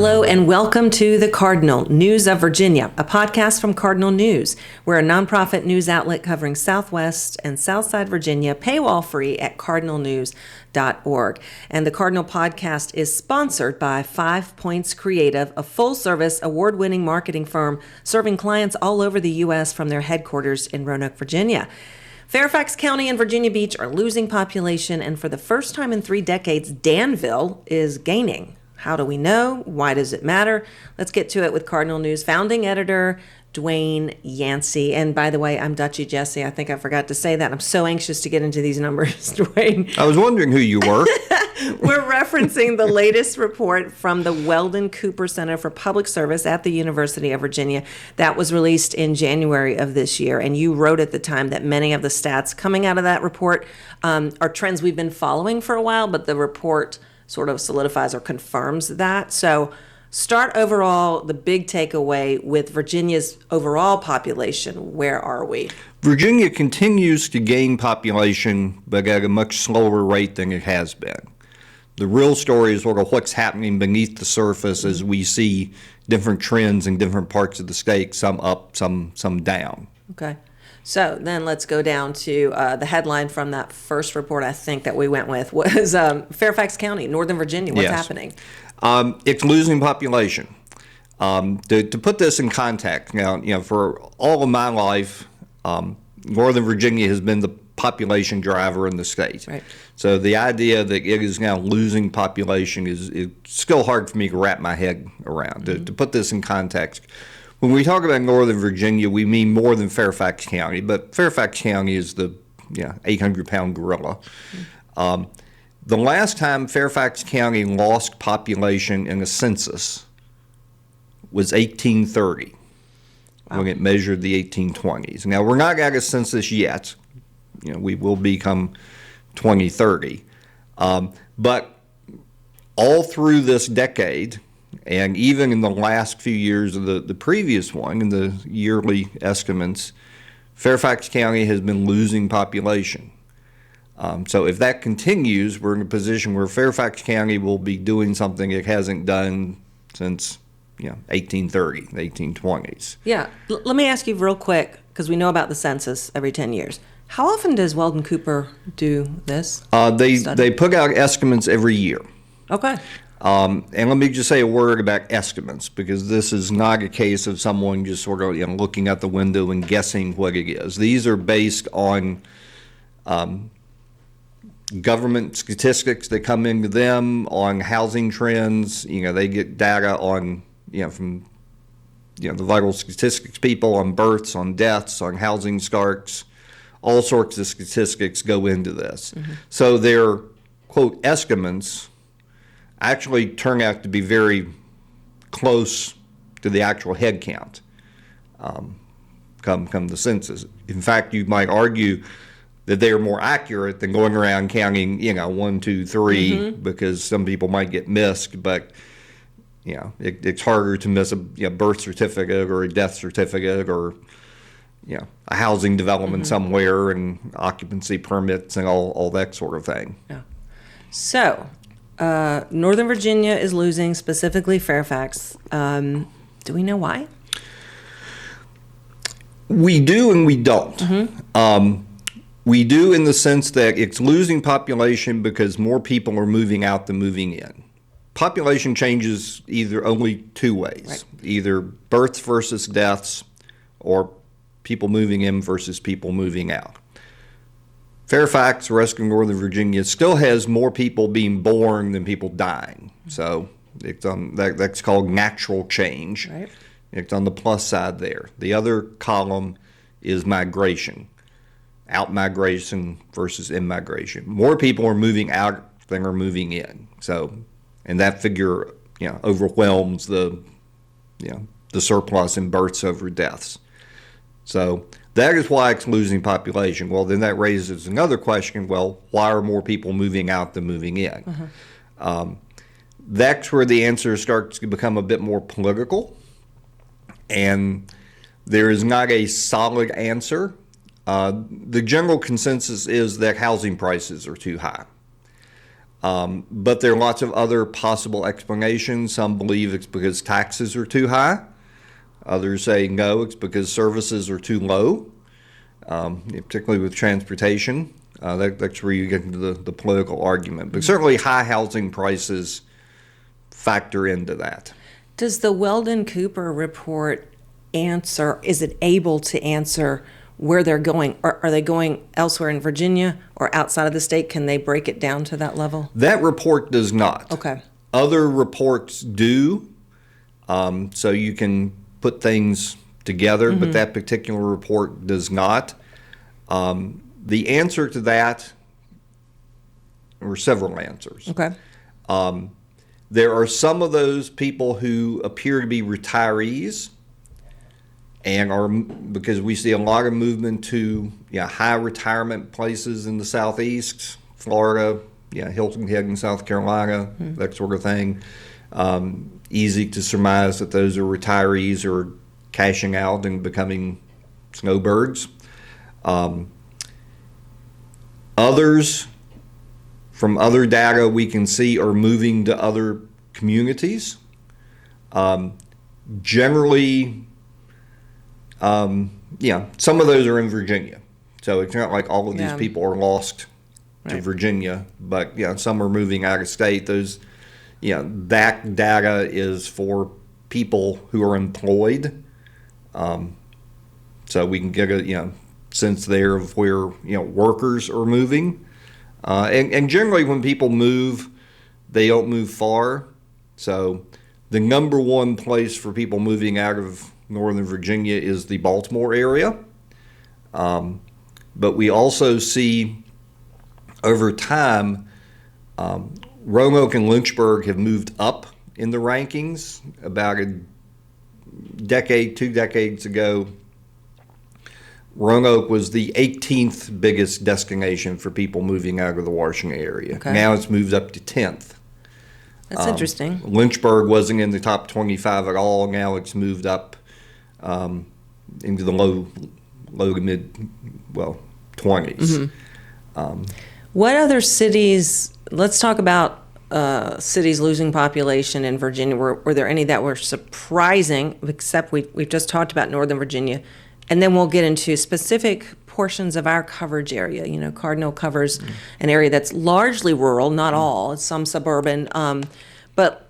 Hello and welcome to the Cardinal, News of Virginia, a podcast from Cardinal News. We're a nonprofit news outlet covering Southwest and Southside Virginia, paywall free at cardinalnews.org. And the Cardinal podcast is sponsored by 5 Points Creative, a full-service, award-winning marketing firm serving clients all over the U.S. from their headquarters in Roanoke, Virginia. Fairfax County and Virginia Beach are losing population, and for the first time in 3 decades, Danville is gaining. How do we know? Why does it matter? Let's get to it with Cardinal News founding editor Dwayne Yancey. And by the way, I'm Dutchie Jessee. I think I forgot to say that. I'm so anxious to get into these numbers, Dwayne. I was wondering who you were. We're referencing the latest report from the Weldon Cooper Center for Public Service at the University of Virginia that was released in January of this year. And you wrote at the time that many of the stats coming out of that report are trends we've been following for a while, but the report sort of solidifies or confirms that. So start overall, the big takeaway with Virginia's overall population. Where are we? Virginia continues to gain population, but at a much slower rate than it has been. The real story is sort of what's happening beneath the surface as we see different trends in different parts of the state, some up, some down. Okay. So then let's go down to the headline from that first report I think that we went with was Fairfax County, Northern Virginia. What's happening? It's losing population. To put this in context, now, for all of my life, Northern Virginia has been the population driver in the state. Right. So the idea that it is now losing population is still hard for me to wrap my head around. Mm-hmm. To put this in context, when we talk about Northern Virginia, we mean more than Fairfax County, but Fairfax County is the 800-pound gorilla. Mm-hmm. The last time Fairfax County lost population in a census was 1830, when it measured the 1820s. Now, we're not at a census yet. We will become 2030. But all through this decade, and even in the last few years of the previous one, in the yearly estimates, Fairfax County has been losing population. So if that continues, we're in a position where Fairfax County will be doing something it hasn't done since 1830, the 1820s. Yeah. Let me ask you real quick, because we know about the census every 10 years. How often does Weldon Cooper do this? They put out estimates every year. Okay. And let me just say a word about estimates, because this is not a case of someone just sort of looking out the window and guessing what it is. These are based on government statistics that come into them, on housing trends. They get data on from the vital statistics people, on births, on deaths, on housing starts. All sorts of statistics go into this. Mm-hmm. So their, quote, estimates actually turn out to be very close to the actual head count come the census. In fact, you might argue that they are more accurate than going around counting, 1, 2, 3, mm-hmm. because some people might get missed, but it's harder to miss a birth certificate or a death certificate or a housing development mm-hmm. somewhere, and occupancy permits and all that sort of thing. Yeah. So Northern Virginia is losing, specifically Fairfax. Do we know why? We do and we don't. Mm-hmm. We do in the sense that it's losing population because more people are moving out than moving in. Population changes either only 2 ways, right. Either births versus deaths, or people moving in versus people moving out. Fairfax, the rest of Northern Virginia, still has more people being born than people dying. So it's that's called natural change. Right. It's on the plus side there. The other column is migration, out-migration versus in-migration. More people are moving out than are moving in. So, and that figure overwhelms the surplus in births over deaths. So that is why it's losing population. Well, then that raises another question. Well, why are more people moving out than moving in? Mm-hmm. That's where the answer starts to become a bit more political. And there is not a solid answer. The general consensus is that housing prices are too high. But there are lots of other possible explanations. Some believe it's because taxes are too high. Others say no, it's because services are too low, particularly with transportation. That's where you get into the political argument. But certainly high housing prices factor into that. Does the Weldon Cooper report is it able to answer where they're going? Are they going elsewhere in Virginia or outside of the state? Can they break it down to that level? That report does not. Okay. Other reports do, so you can put things together, but that particular report does not. The answer to that, there were several answers. Okay. There are some of those people who appear to be retirees, and are, because we see a lot of movement to high retirement places in the Southeast, Florida, Hilton Head in South Carolina, that sort of thing. Easy to surmise that those are retirees who are cashing out and becoming snowbirds. Others, from other data we can see, are moving to other communities. Generally, some of those are in Virginia. So it's not like all of these people are lost to Virginia, but some are moving out of state. Those, that data is for people who are employed. So we can get a sense there of where workers are moving. And generally when people move, they don't move far. So the number one place for people moving out of Northern Virginia is the Baltimore area. But we also see over time, Roanoke and Lynchburg have moved up in the rankings. About a decade, 2 decades ago, Roanoke was the 18th biggest destination for people moving out of the Washington area. Okay. Now it's moved up to 10th. That's interesting. Lynchburg wasn't in the top 25 at all. Now it's moved up into the low to mid, 20s. What other cities, let's talk about cities losing population in Virginia. Were there any that were surprising, except we've just talked about Northern Virginia? And then we'll get into specific portions of our coverage area. Cardinal covers an area that's largely rural, not all, it's some suburban. But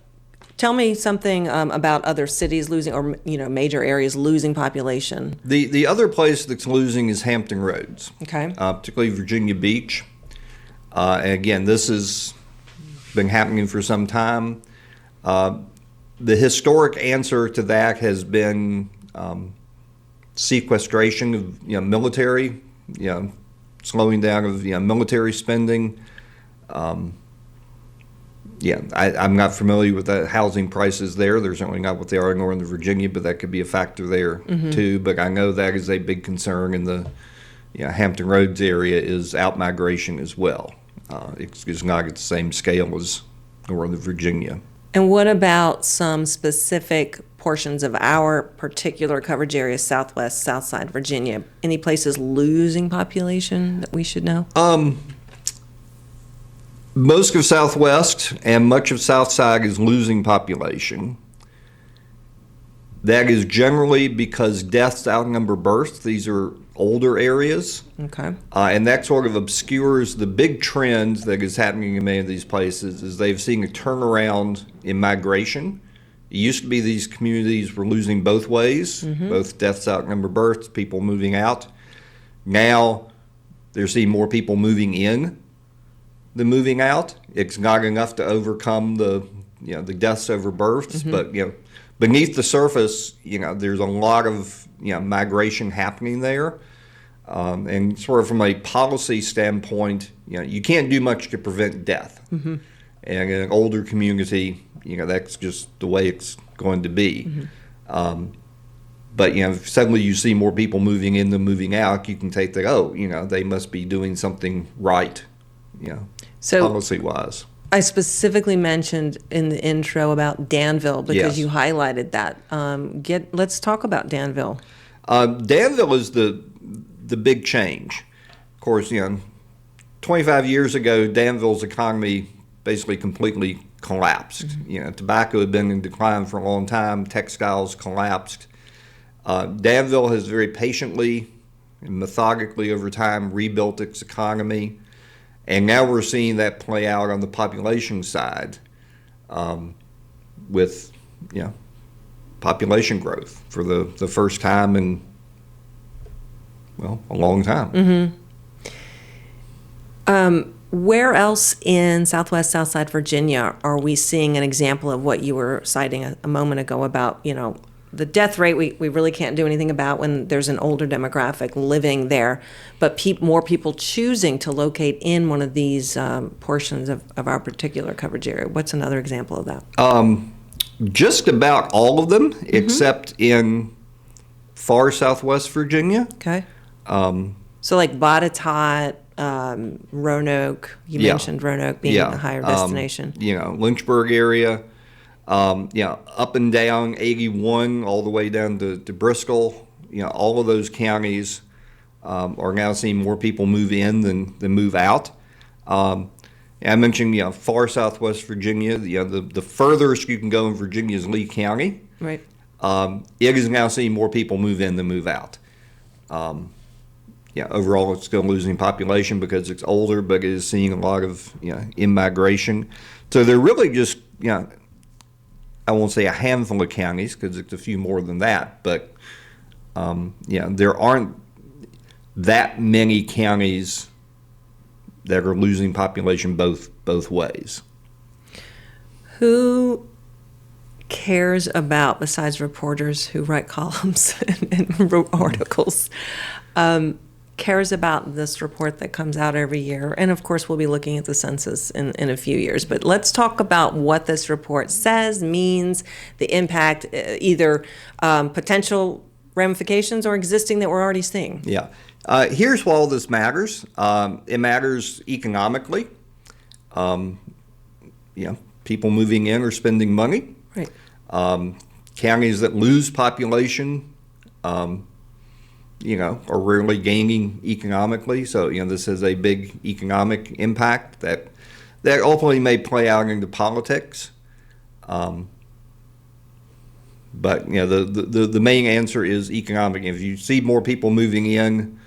tell me something about other cities losing, or major areas losing population. The other place that's losing is Hampton Roads. Okay. Particularly Virginia Beach. And again, this has been happening for some time. The historic answer to that has been sequestration of military, slowing down of military spending. I'm not familiar with the housing prices there. They're certainly not what they are in Northern Virginia, but that could be a factor there too. But I know that is a big concern in the Hampton Roads area, is out-migration as well. It's not at the same scale as Northern Virginia. And what about some specific portions of our particular coverage area, Southwest, Southside Virginia? Any places losing population that we should know? Most of Southwest and much of Southside is losing population. That is generally because deaths outnumber births. These are older areas. Okay. And that sort of obscures the big trend that is happening in many of these places, is they've seen a turnaround in migration. It used to be these communities were losing both ways, both deaths outnumber births, people moving out. Now they're seeing more people moving in than moving out. It's not enough to overcome the deaths over births, but beneath the surface, there's a lot of migration happening there. And sort of from a policy standpoint, you can't do much to prevent death. And in an older community, that's just the way it's going to be. But if suddenly you see more people moving in than moving out, you can take that, they must be doing something right, so policy-wise. I specifically mentioned in the intro about Danville because you highlighted that. Let's talk about Danville. Danville is the big change. Of course, 25 years ago, Danville's economy basically completely collapsed. Tobacco had been in decline for a long time. Textiles collapsed. Danville has very patiently and methodically over time rebuilt its economy. And now we're seeing that play out on the population side with, population growth for the first time in, a long time. Where else in Southwest, Southside Virginia are we seeing an example of what you were citing a moment ago about, the death rate we really can't do anything about when there's an older demographic living there, but more people choosing to locate in one of these portions of our particular coverage area? What's another example of that? Just about all of them, except in far Southwest Virginia. Okay. So like Botetourt, Roanoke, you mentioned Roanoke being a higher destination. Lynchburg area. Up and down 81 all the way down to Bristol, all of those counties are now seeing more people move in than move out. I mentioned, far Southwest Virginia, the furthest you can go in Virginia is Lee County. Right. It is now seeing more people move in than move out. Overall it's still losing population because it's older, but it is seeing a lot of, in-migration. So they're really just, I won't say a handful of counties because it's a few more than that, but there aren't that many counties that are losing population both ways. Who cares about, besides reporters who write columns and wrote articles, cares about this report that comes out every year? And of course, we'll be looking at the census in a few years. But let's talk about what this report says, means, the impact, either potential ramifications or existing that we're already seeing. Yeah. Here's why all this matters. It matters economically. People moving in are spending money. Right. Counties that lose population are rarely gaining economically. So, this has a big economic impact that ultimately may play out into politics. But, the main answer is economic. If you see more people moving in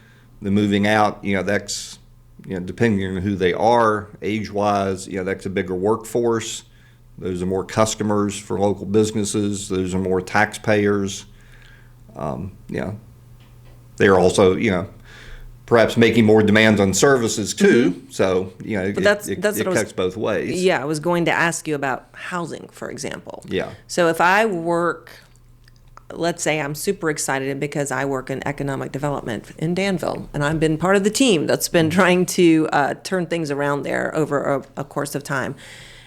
than moving out, that's, depending on who they are, age-wise, that's a bigger workforce. Those are more customers for local businesses. Those are more taxpayers. They're also, perhaps making more demands on services too. So, it cuts both ways. Yeah, I was going to ask you about housing, for example. Yeah. So if I work, let's say I'm super excited because I work in economic development in Danville, and I've been part of the team that's been trying to turn things around there over a course of time.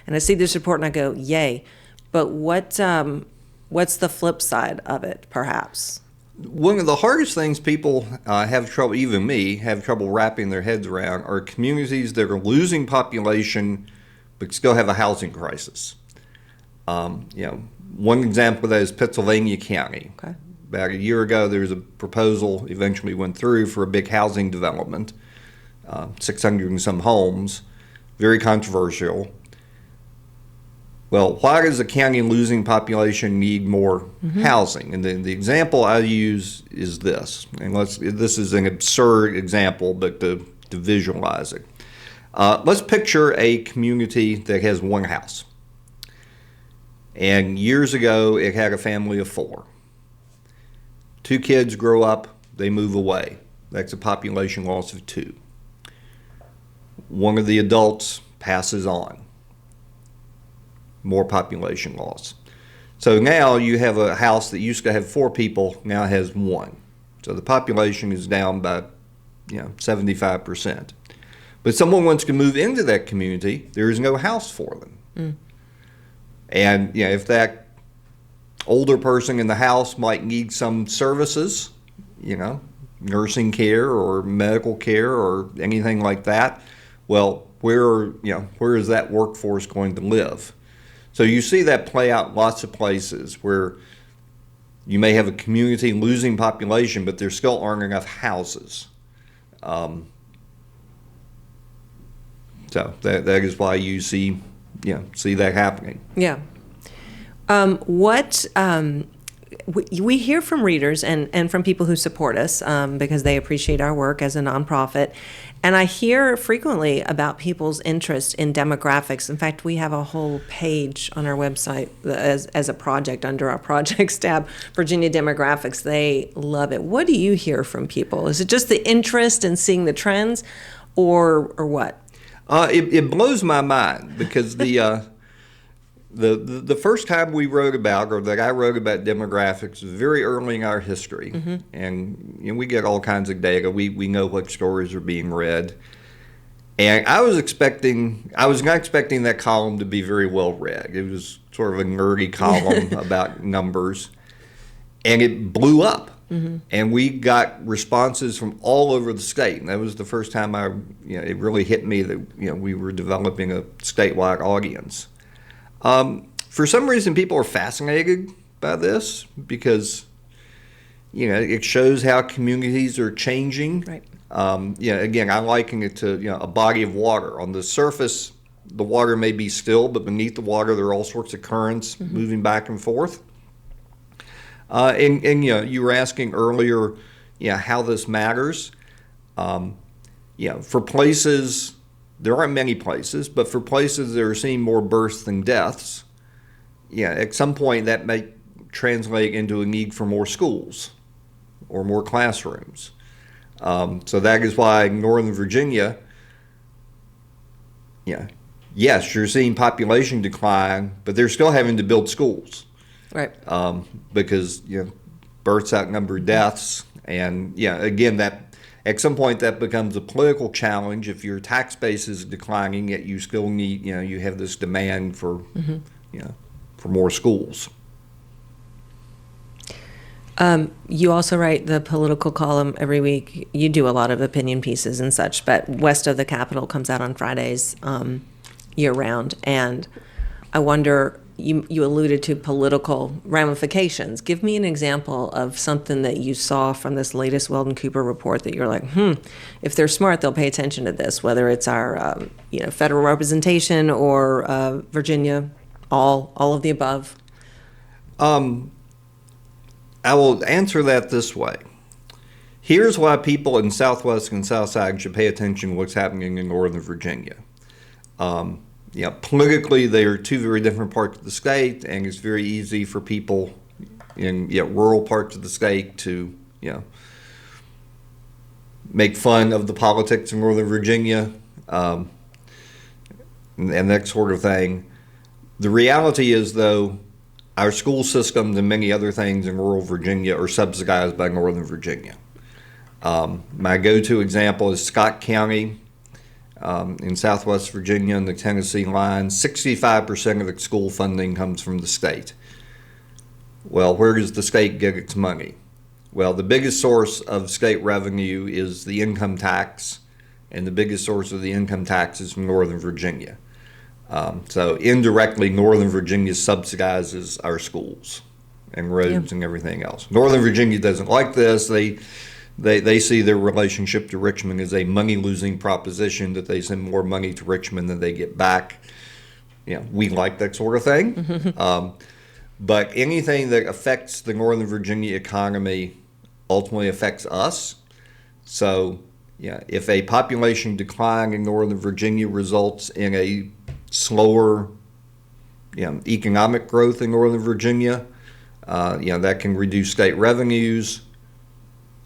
And I see this report and I go, yay. But what's the flip side of it, perhaps? One of the hardest things people have trouble, even me, have trouble wrapping their heads around are communities that are losing population but still have a housing crisis. One example of that is Pennsylvania County. Okay. About a year ago, there was a proposal, eventually went through, for a big housing development, 600 and some homes, very controversial. Well, why does a county losing population need more housing? And the example I use is this. And this is an absurd example, but to visualize it. Let's picture a community that has one house. And years ago, it had a family of 4. 2 kids grow up, they move away. That's a population loss of 2. One of the adults passes on. More population loss. So now you have a house that used to have 4 people, now has 1. So the population is down by 75%. But someone wants to move into that community, there is no house for them. And if that older person in the house might need some services, nursing care or medical care or anything like that, well, where is that workforce going to live? So you see that play out lots of places where you may have a community losing population, but there still aren't enough houses. So that is why you see see that happening. Yeah. We hear from readers and from people who support us because they appreciate our work as a nonprofit. And I hear frequently about people's interest in demographics. In fact, we have a whole page on our website as a project under our projects tab, Virginia Demographics. They love it. What do you hear from people? Is it just the interest in seeing the trends or what? It blows my mind because the first time we wrote about, or that I wrote about demographics, was very early in our history, and we get all kinds of data. We know what stories are being read, and I was not expecting that column to be very well read. It was sort of a nerdy column about numbers, and it blew up. And we got responses from all over the state, and that was the first time it really hit me that we were developing a statewide audience. For some reason, people are fascinated by this because, it shows how communities are changing. Right. Again, I liken it to, a body of water. On the surface, the water may be still, but beneath the water, there are all sorts of currents moving back and forth. You were asking earlier, how this matters. For places, there aren't many places, but for places that are seeing more births than deaths, at some point that may translate into a need for more schools or more classrooms. So that is why Northern Virginia, yes, you're seeing population decline, but they're still having to build schools. Right. Because, births outnumber deaths. And, again, that at some point that becomes a political challenge. If your tax base is declining, yet you still need, you have this demand for, for more schools. You also write the political column every week. You do a lot of opinion pieces and such, but West of the Capitol comes out on Fridays year round. And I wonder, you alluded to political ramifications. Give me an example of something that you saw from this latest Weldon Cooper report that you're like, if they're smart, they'll pay attention to this, whether it's our federal representation or Virginia, all of the above. I will answer that this way. Here's why people in Southwest and Southside should pay attention to what's happening in Northern Virginia. Politically, they are two very different parts of the state, and it's very easy for people in rural parts of the state to, make fun of the politics in Northern Virginia and that sort of thing. The reality is, though, our school systems and many other things in rural Virginia are subsidized by Northern Virginia. My go-to example is Scott County. In Southwest Virginia and the Tennessee line, 65% of the school funding comes from the state. Well, where does the state get its money? Well, the biggest source of state revenue is the income tax, and the biggest source of the income tax is from Northern Virginia. So indirectly, Northern Virginia subsidizes our schools and roads and everything else. Northern Virginia doesn't like this. They see their relationship to Richmond as a money-losing proposition, that they send more money to Richmond than they get back. We like that sort of thing. But anything that affects the Northern Virginia economy ultimately affects us. So, if a population decline in Northern Virginia results in a slower economic growth in Northern Virginia, that can reduce state revenues.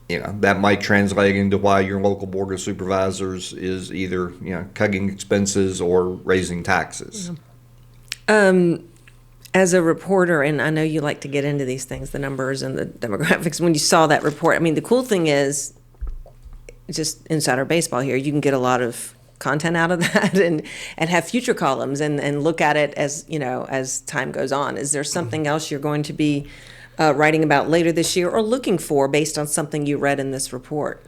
That might translate into why your local board of supervisors is either, cutting expenses or raising taxes. As a reporter, and I know you like to get into these things, the numbers and the demographics, when you saw that report, the cool thing is, just insider baseball here, you can get a lot of content out of that and have future columns and look at it as time goes on. Is there something else you're going to be writing about later this year or looking for based on something you read in this report?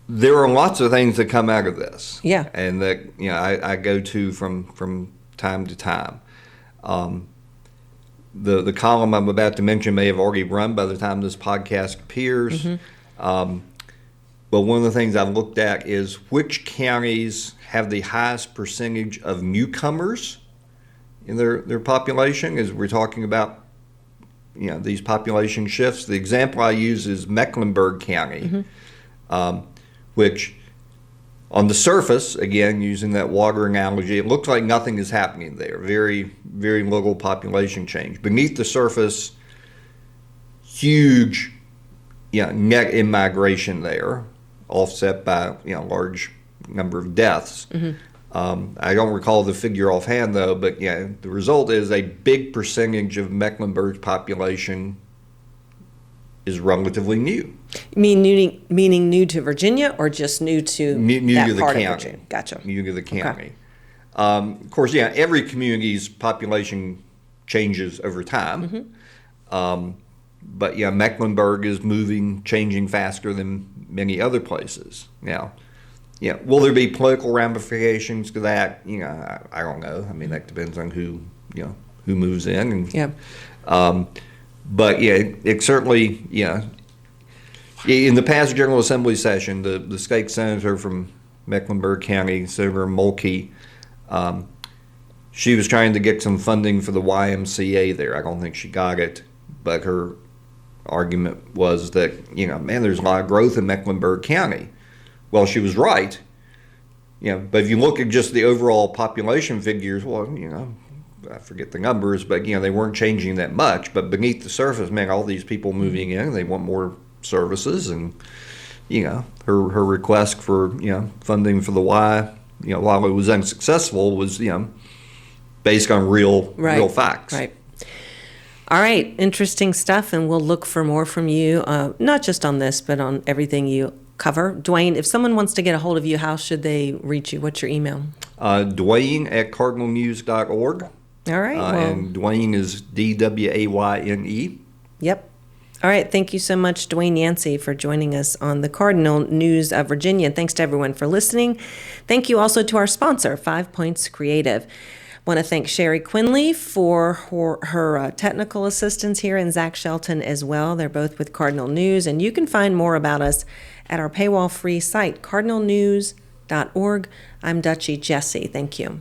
There are lots of things that come out of this. Yeah. And that, I go to from time to time. The column I'm about to mention may have already run by the time this podcast appears. Well, one of the things I've looked at is which counties have the highest percentage of newcomers in their population, as we're talking about, these population shifts. The example I use is Mecklenburg County, which on the surface, again, using that water analogy, it looks like nothing is happening there. Very, very little population change. Beneath the surface, huge net immigration there, offset by large number of deaths. I don't recall the figure offhand though, but the result is a big percentage of Mecklenburg's population is relatively new. You mean meaning new to Virginia, or just new to new that to the part county? Of Virginia? Gotcha. New to the county. Okay. Of course, every community's population changes over time. But Mecklenburg is changing faster than many other places. Now, will there be political ramifications to that? I don't know. I mean, that depends on who moves in. But it certainly, in the past General Assembly session, the state senator from Mecklenburg County, Senator Mulkey, she was trying to get some funding for the YMCA there. I don't think she got it, but her argument was that, there's a lot of growth in Mecklenburg County. Well, she was right. But if you look at just the overall population figures, well, I forget the numbers, but, they weren't changing that much. But beneath the surface, all these people moving in, they want more services. And, her request for, funding for the Y, while it was unsuccessful, was, based on real facts. Right. All right, interesting stuff, and we'll look for more from you, not just on this, but on everything you cover. Dwayne, if someone wants to get a hold of you, how should they reach you? What's your email? Dwayne at cardinalnews.org. All right. And Dwayne is Dwayne. Yep. All right, thank you so much, Dwayne Yancey, for joining us on the Cardinal News of Virginia. And thanks to everyone for listening. Thank you also to our sponsor, 5 Points Creative. Want to thank Sherry Quinley for her technical assistance here, and Zach Shelton as well. They're both with Cardinal News, and you can find more about us at our paywall-free site, cardinalnews.org. I'm Dutchie Jessee. Thank you.